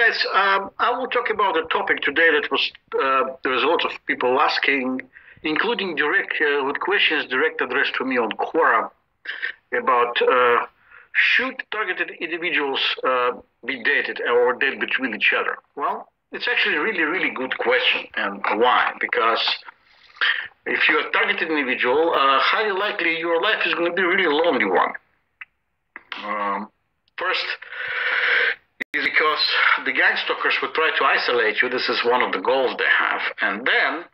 guys. I will talk about a topic today that was there was a lot of people asking, including direct with questions direct addressed to me on Quora about should targeted individuals be dated or date between each other. Well, it's actually a really, really good question, and why? Because if you're a targeted individual, highly likely your life is going to be a really lonely one. First, is because the gang stalkers would try to isolate you. This is one of the goals they have. And then,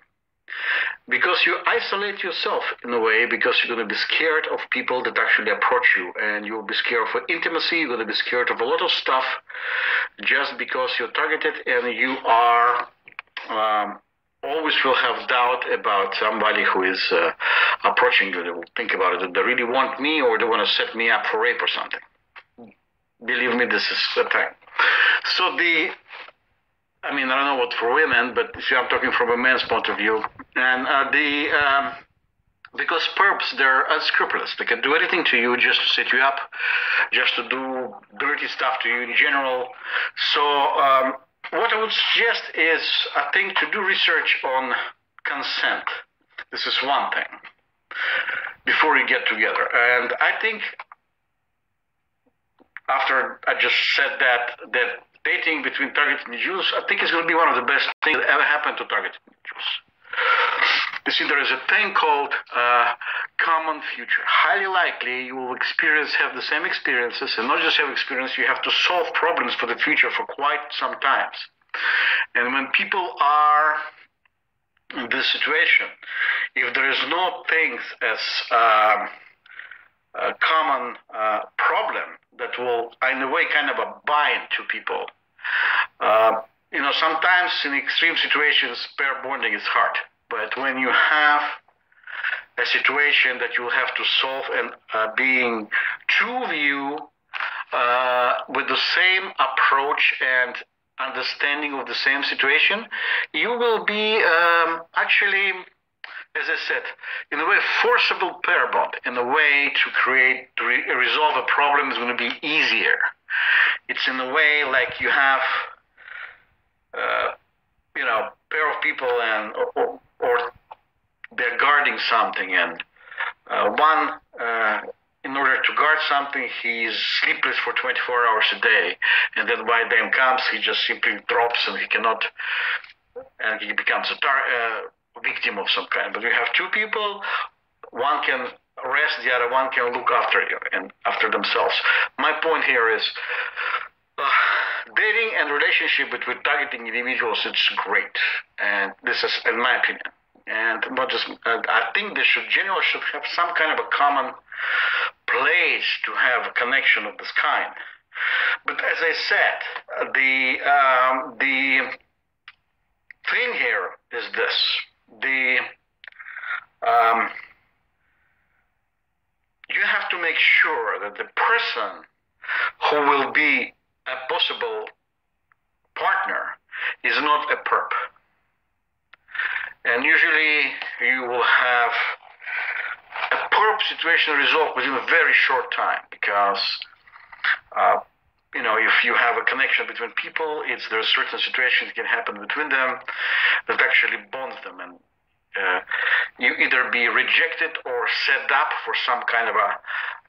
because you isolate yourself in a way, because you're going to be scared of people that actually approach you, and you'll be scared for intimacy, you're going to be scared of a lot of stuff, just because you're targeted and you are always will have doubt about somebody who is approaching you. They will think about it, that they really want me or they want to set me up for rape or something. Believe me, this is the thing. So I don't know what for women, but see, I'm talking from a man's point of view. And because perps, they're unscrupulous. They can do anything to you just to set you up, just to do dirty stuff to you in general. So what I would suggest is, I think, to do research on consent. This is one thing, before you get together. And I think, after I just said that dating between targeted individuals, I think it's going to be one of the best things that ever happened to targeted individuals. You see, there is a thing called common future. Highly likely you will have the same experiences, and not just have experience, you have to solve problems for the future for quite some times. And when people are in this situation, if there is no things as a common problem that will, in a way, kind of bind to people. Sometimes in extreme situations, pair bonding is hard. But when you have a situation that you will have to solve, and being two of you with the same approach and understanding of the same situation, you will be actually, as I said, in a way, forcible pair bond. In a way to resolve a problem is going to be easier. It's in a way like you have, pair of people, and or they're guarding something, and one, in order to guard something, he's sleepless for 24 hours a day, and then by the time comes, he just simply drops, and he becomes a victim of some kind. But you have two people, one can rest, the other one can look after you and after themselves. My point here is dating and relationship between targeting individuals, it's great. And this is, in my opinion. And not just, I think they generally should have some kind of a common place to have a connection of this kind. But as I said, the thing here is this. You have to make sure that the person who will be a possible partner is not a perp. And usually you will have a perp situation resolved within a very short time, because if you have a connection between people, there's certain situations that can happen between them that actually bonds them, and you either be rejected or set up for some kind of a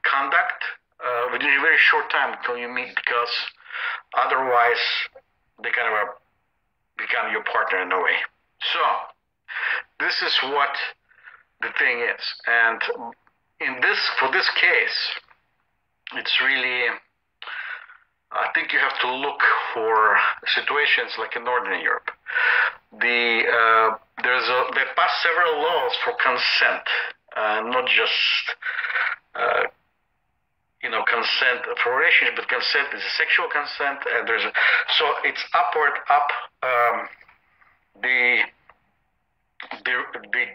conduct within a very short time until you meet, because otherwise they kind of become your partner in a way. So this is what the thing is, and for this case, it's really, I think you have to look for situations like in Northern Europe. They passed several laws for consent, not just consent for relationship, but consent is a sexual consent, and so it's the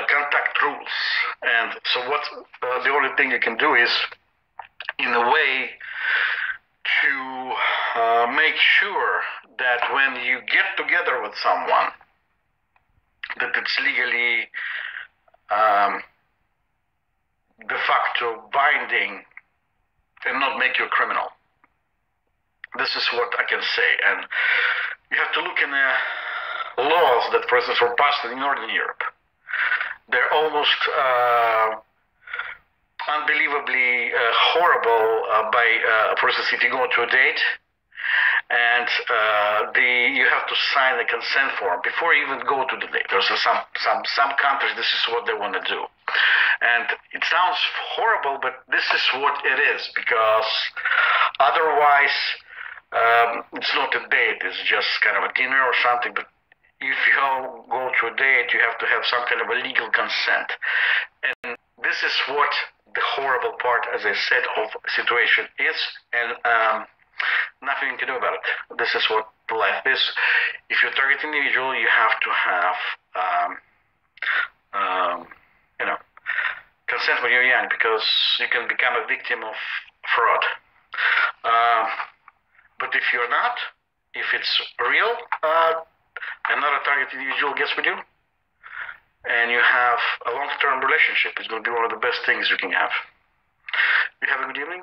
contact rules. And so what the only thing you can do is, in a way, to make sure that when you get together with someone, that it's legally de facto binding and not make you a criminal. This is what I can say. And you have to look in the laws that, for instance, were passed in Northern Europe. They're almost unbelievably horrible for instance, if you go to a date and you have to sign a consent form before you even go to the date. There's some countries, this is what they want to do. And it sounds horrible, but this is what it is, because otherwise it's not a date, it's just kind of a dinner or something. But if you go to a date, you have to have some kind of a legal consent. And this is what the horrible part, as I said, of situation is, and nothing you can do about it. This is what life is. If you're a target individual, you have to have consent when you're young, because you can become a victim of fraud. But if you're not, if it's real, another target individual gets with you, and you have a long-term relationship, it's going to be one of the best things you can have. You have a good evening.